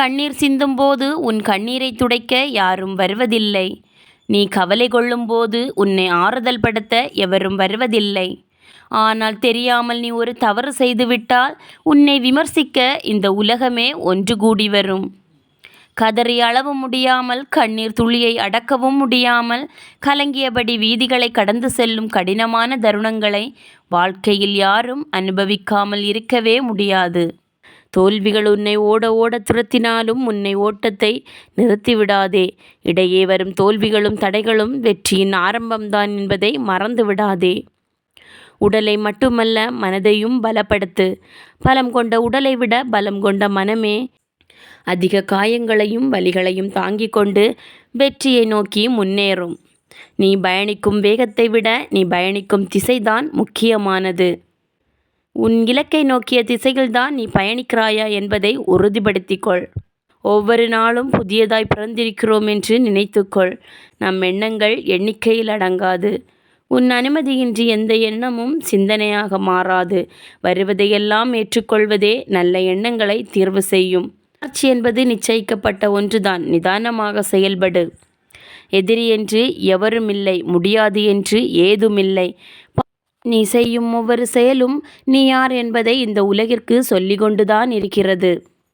கண்ணீர் சிந்தும்போது உன் கண்ணீரை துடைக்க யாரும் வருவதில்லை. நீ கவலை கொள்ளும்போது உன்னை ஆறுதல் படுத்த எவரும் வருவதில்லை. ஆனால் தெரியாமல் நீ ஒரு தவறு செய்துவிட்டால் உன்னை விமர்சிக்க இந்த உலகமே ஒன்று கூடி வரும். கதறி அளவு முடியாமல், கண்ணீர் துளியை அடக்கவும் முடியாமல் கலங்கியபடி வீதிகளை கடந்து செல்லும் கடினமான தருணங்களை வாழ்க்கையில் யாரும் அனுபவிக்காமல் இருக்கவே முடியாது. தோல்விகள் உன்னை ஓட ஓட துரத்தினாலும் உன்னை ஓட்டத்தை நிறுத்திவிடாதே. இடையே வரும் தோல்விகளும் தடைகளும் வெற்றியின் ஆரம்பம்தான் என்பதை மறந்து விடாதே. உடலை மட்டுமல்ல, மனதையும் பலப்படுத்து. பலம் கொண்ட உடலை விட பலம் கொண்ட மனமே அதிக காயங்களையும் வலிகளையும் தாங்கிக் கொண்டு வெற்றியை நோக்கி முன்னேறும். நீ பயணிக்கும் வேகத்தை விட நீ பயணிக்கும் திசைதான் முக்கியமானது. உன் இலக்கை நோக்கிய திசையில்தான் நீ பயணிக்கிறாயா என்பதை உறுதிப்படுத்திக்கொள். ஒவ்வொரு நாளும் புதியதாய் பிறந்திருக்கிறோம் என்று நினைத்துக்கொள். நம் எண்ணங்கள் எண்ணிக்கையில் அடங்காது. உன் அனுமதியின்றி எந்த எண்ணமும் சிந்தனையாக மாறாது. வருவதையெல்லாம் ஏற்றுக்கொள்வதே நல்ல எண்ணங்களை தீர்வு செய்யும். வளர்ச்சி என்பது நிச்சயிக்கப்பட்ட ஒன்றுதான். நிதானமாக செயல்படு. எதிரி என்று எவரும் இல்லை, முடியாது என்று ஏதுமில்லை. நீ செய்யும் ஒவ்வொரு செயலும் நீ யார் என்பதை இந்த உலகிற்கு சொல்லிக்கொண்டுதான் இருக்கிறது.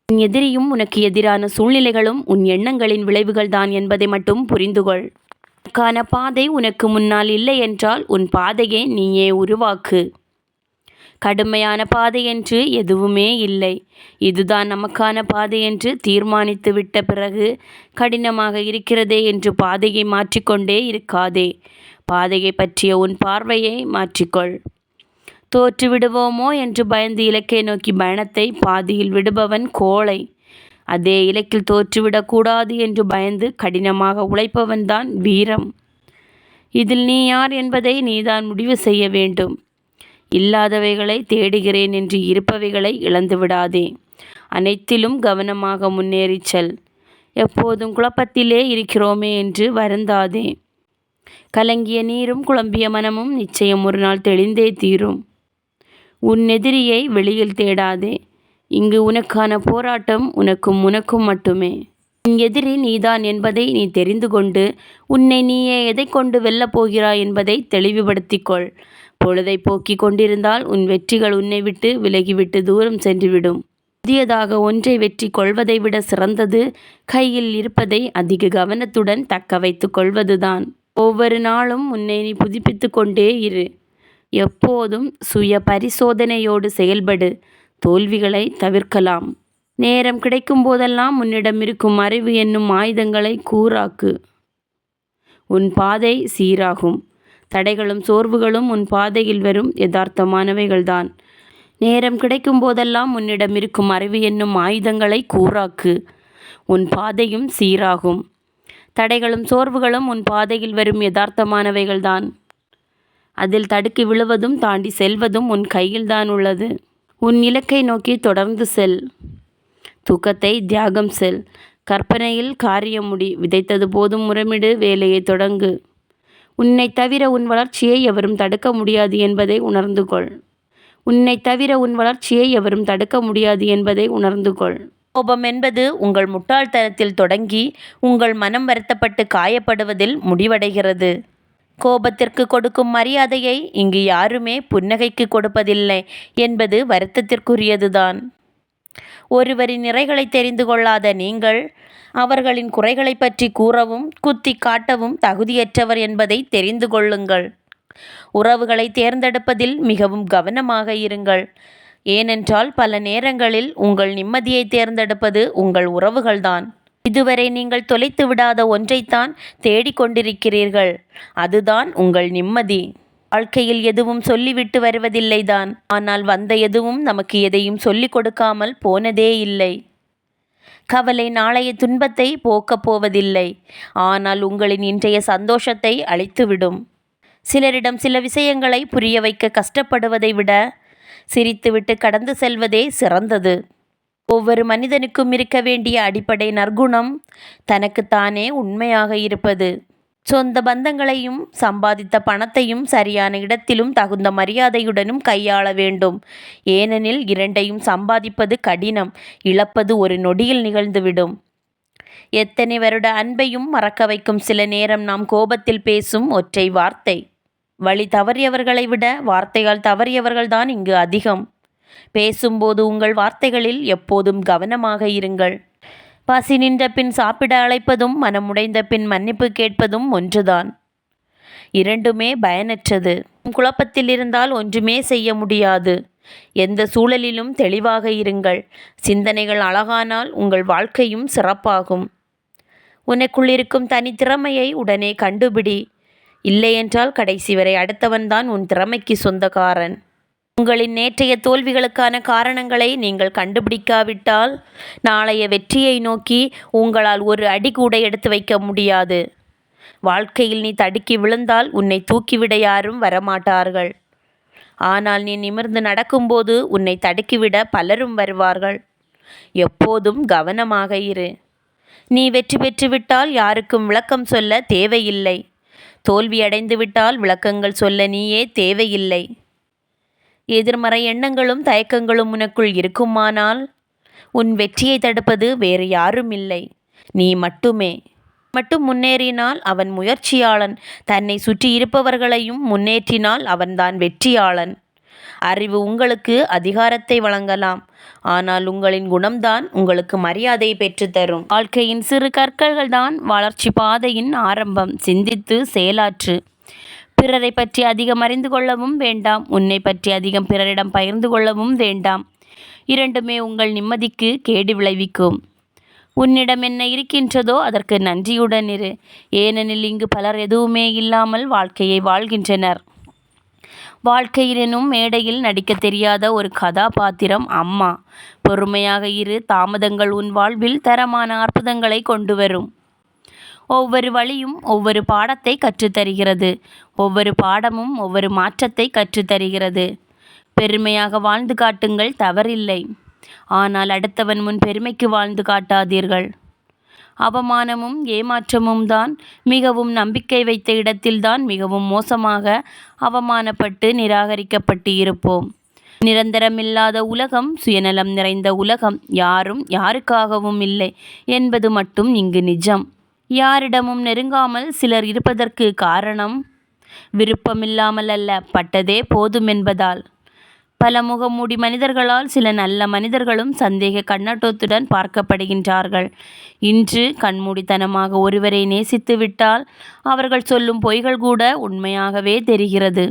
உன் எதிரியும் உனக்கு எதிரான சூழ்நிலைகளும் உன் எண்ணங்களின் விளைவுகள் தான் என்பதை மட்டும் புரிந்துகொள். உனக்கான பாதை உனக்கு முன்னால் இல்லை என்றால் உன் பாதையை நீயே உருவாக்கு. கடுமையான பாதை என்று எதுவுமே இல்லை. இதுதான் நமக்கான பாதை என்று தீர்மானித்து விட்ட பிறகு கடினமாக இருக்கிறதே என்று பாதையை மாற்றிக்கொண்டே இருக்காதே. பாதையை பற்றிய உன் பார்வையை மாற்றிக்கொள். தோற்று விடுவோமோ என்று பயந்து இலக்கை நோக்கி பயணத்தை பாதியில் விடுபவன் கோழை. அதே இலக்கில் தோற்றுவிடக்கூடாது என்று பயந்து கடினமாக உழைப்பவன்தான் வீரம். இதில் நீ யார் என்பதை நீதான் முடிவு செய்ய வேண்டும். இல்லாதவைகளை தேடுகிறேன் என்று இருப்பவைகளை இழந்து விடாதே. அனைத்திலும் கவனமாக முன்னேறிச் செல். எப்போதும் குழப்பத்திலே இருக்கிறோமே என்று வருந்தாதே. கலங்கிய நீரும் குழம்பிய மனமும் நிச்சயம் ஒரு நாள் தெளிந்தே தீரும். உன் எதிரியை வெளியில் தேடாதே. இங்கு உனக்கான போராட்டம் உனக்கும் மட்டுமே. உன் எதிரி நீதான் என்பதை நீ தெரிந்து கொண்டு உன்னை நீயே எதை கொண்டு வெல்லப் போகிறாய் என்பதை தெளிவுபடுத்திக்கொள். பொழுதை போக்கிக் கொண்டிருந்தால் உன் வெற்றிகள் உன்னை விட்டு விலகிவிட்டு தூரம் சென்றுவிடும். புதியதாக ஒன்றை வெற்றி கொள்வதை விட சிறந்தது கையில் இருப்பதை அதிக கவனத்துடன் தக்க வைத்து கொள்வதுதான். ஒவ்வொரு நாளும் உன்னை நீ புதுப்பித்து கொண்டே இரு. எப்போதும் சுய பரிசோதனையோடு செயல்படு. தோல்விகளை தவிர்க்கலாம். நேரம் கிடைக்கும் போதெல்லாம் உன்னிடம் இருக்கும் அறிவு என்னும் ஆயுதங்களை கூராக்கு. உன் பாதை சீராகும். தடைகளும் சோர்வுகளும் உன் பாதையில் வரும் யதார்த்தமானவைகள்தான். நேரம் கிடைக்கும் போதெல்லாம் உன்னிடம் இருக்கும் அறிவு என்னும் ஆயுதங்களை கூராக்கு. உன் பாதையும் சீராகும். தடைகளும் சோர்வுகளும் உன் பாதையில் வரும் யதார்த்தமானவைகள்தான். அதில் தடுக்கி விழுவதும் தாண்டி செல்வதும் உன் கையில்தான் உள்ளது. உன் இலக்கை நோக்கி தொடர்ந்து செல். தூக்கத்தை தியாகம் செல். கற்பனையில் காரியம் முடி. விதைத்தது போதும் முறமிடு. வேலையை தொடங்கு. உன்னை தவிர உன் வளர்ச்சியை எவரும் தடுக்க முடியாது என்பதை உணர்ந்து கொள். உன்னை தவிர உன் வளர்ச்சியை எவரும் தடுக்க முடியாது என்பதை உணர்ந்து கொள். கோபம் என்பது உங்கள் முட்டாள்தனத்தில் தொடங்கி உங்கள் மனம் வருத்தப்பட்டு காயப்படுவதில் முடிவடைகிறது. கோபத்திற்கு கொடுக்கும் மரியாதையை இங்கு யாருமே புன்னகைக்கு கொடுப்பதில்லை என்பது வருத்தத்திற்குரியதுதான். ஒருவரின் நிறைகளை தெரிந்து கொள்ளாத நீங்கள் அவர்களின் குறைகளை பற்றி கூறவும் குத்தி காட்டவும் தகுதியற்றவர் என்பதை தெரிந்து கொள்ளுங்கள். உறவுகளை தேர்ந்தெடுப்பதில் மிகவும் கவனமாக இருங்கள். ஏனென்றால் பல நேரங்களில் உங்கள் நிம்மதியை தேர்ந்தெடுப்பது உங்கள் உறவுகள்தான். இதுவரை நீங்கள் தொலைத்து விடாத ஒன்றைத்தான் தேடிக்கொண்டிருக்கிறீர்கள். அதுதான் உங்கள் நிம்மதி. வாழ்க்கையில் எதுவும் சொல்லிவிட்டு வருவதில்லைதான். ஆனால் வந்த எதுவும் நமக்கு எதையும் சொல்லிக் கொடுக்காமல் போனதே இல்லை. கவலை நாளைய துன்பத்தை போக்கப் போவதில்லை. ஆனால் உங்களின் இன்றைய சந்தோஷத்தை அழித்துவிடும். சிலரிடம் சில விஷயங்களை புரிய வைக்க கஷ்டப்படுவதை விட சிரித்துவிட்டு கடந்து செல்வதே சிறந்தது. ஒவ்வொரு மனிதனுக்கும் இருக்க வேண்டிய அடிப்படை நற்குணம் தனக்குத்தானே உண்மையாக இருப்பது. சொந்த பந்தங்களையும் சம்பாதித்த பணத்தையும் சரியான இடத்திலும் தகுந்த மரியாதையுடனும் கையாள வேண்டும். ஏனெனில் இரண்டையும் சம்பாதிப்பது கடினம், இழப்பது ஒரு நொடியில் நிகழ்ந்துவிடும். எத்தனை வருட அன்பையும் மறக்க வைக்கும் சில நேரம் நாம் கோபத்தில் பேசும் ஒற்றை வார்த்தை. வழி தவறியவர்களை விட வார்த்தையால் தவறியவர்கள்தான் இங்கு அதிகம். பேசும்போது உங்கள் வார்த்தைகளில் எப்போதும் கவனமாக இருங்கள். பசி நின்ற பின் சாப்பிட அழைப்பதும் மனமுடைந்த பின் மன்னிப்பு கேட்பதும் ஒன்றுதான். இரண்டுமே பயனற்றது. குழப்பத்தில் இருந்தால் ஒன்றுமே செய்ய முடியாது. எந்த சூழலிலும் தெளிவாக இருங்கள். சிந்தனைகள் அழகானால் உங்கள் வாழ்க்கையும் சிறப்பாகும். உனக்குள் இருக்கும் தனித்திறமையை உடனே கண்டுபிடி. இல்லையென்றால் கடைசி வரை அடுத்தவன்தான் உன் திறமைக்கு சொந்தக்காரன். உங்களின் நேற்றைய தோல்விகளுக்கான காரணங்களை நீங்கள் கண்டுபிடிக்காவிட்டால் நாளைய வெற்றியை நோக்கி உங்களால் ஒரு அடி கூட எடுத்து வைக்க முடியாது. வாழ்க்கையில் நீ தடுக்கி விழுந்தால் உன்னை தூக்கிவிட யாரும் வரமாட்டார்கள். ஆனால் நீ நிமிர்ந்து நடக்கும்போது உன்னை தடுக்கிவிட பலரும் வருவார்கள். எப்போதும் கவனமாக இரு. நீ வெற்றி பெற்றுவிட்டால் யாருக்கும் விளக்கம் சொல்ல தேவையில்லை. தோல்வியடைந்து விட்டால் விளக்கங்கள் சொல்ல நீயே தேவையில்லை. எதிர்மறை எண்ணங்களும் தயக்கங்களும் உனக்குள் இருக்குமானால் உன் வெற்றியை தடுப்பது வேறு யாரும் இல்லை, நீ மட்டுமே. மட்டும் முன்னேறினால் அவன் முயற்சியாளன். தன்னை சுற்றி இருப்பவர்களையும் முன்னேற்றினால் அவன்தான் வெற்றியாளன். அறிவு உங்களுக்கு அதிகாரத்தை வழங்கலாம், ஆனால் உங்களின் குணம்தான் உங்களுக்கு மரியாதை பெற்றுத்தரும். வாழ்க்கையின் சிறு கற்கள்கள் தான் வளர்ச்சி பாதையின் ஆரம்பம். சிந்தித்து செயலாற்று. பிறரை பற்றி அதிகம் அறிந்து கொள்ளவும் வேண்டாம். உன்னை பற்றி அதிகம் பிறரிடம் பகிர்ந்து கொள்ளவும் வேண்டாம். இரண்டுமே உங்கள் நிம்மதிக்கு கேடு விளைவிக்கும். உன்னிடம் என்ன இருக்கின்றதோ அதற்கு நன்றியுடன் இரு. ஏனெனில் இங்கு பலர் எதுவுமே இல்லாமல் வாழ்க்கையை வாழ்கின்றனர். வாழ்க்கையினும் மேடையில் நடிக்க தெரியாத ஒரு கதாபாத்திரம் அம்மா. பொறுமையாக இரு. தாமதங்கள் உன் வாழ்வில் தரமான அற்புதங்களை கொண்டு வரும். ஒவ்வொரு வழியும் ஒவ்வொரு பாடத்தை கற்றுத்தருகிறது. ஒவ்வொரு பாடமும் ஒவ்வொரு மாற்றத்தை கற்றுத்தருகிறது. பெருமையாக வாழ்ந்து காட்டுங்கள், தவறில்லை. ஆனால் அடுத்தவன் முன் பெருமைக்கு வாழ்ந்து காட்டாதீர்கள். அவமானமும் ஏமாற்றமும் தான் மிகவும் நம்பிக்கை வைத்த இடத்தில்தான் மிகவும் மோசமாக அவமானப்பட்டு நிராகரிக்கப்பட்டு இருப்போம். நிரந்தரமில்லாத உலகம், சுயநலம் நிறைந்த உலகம். யாரும் யாருக்காகவும் இல்லை என்பது மட்டும் இங்கு நிஜம். யாரிடமும் நெருங்காமல் சிலர் இருப்பதற்கு காரணம் விருப்பமில்லாமல் அல்ல, பட்டதே போதும் என்பதால். பல முகமூடி மனிதர்களால் சில நல்ல மனிதர்களும் சந்தேக கண்ணோட்டத்துடன் பார்க்கப்படுகின்றார்கள். இன்று கண்மூடித்தனமாக ஒருவரை நேசித்து விட்டால் அவர்கள் சொல்லும் பொய்கள் கூட உண்மையாகவே தெரிகிறது.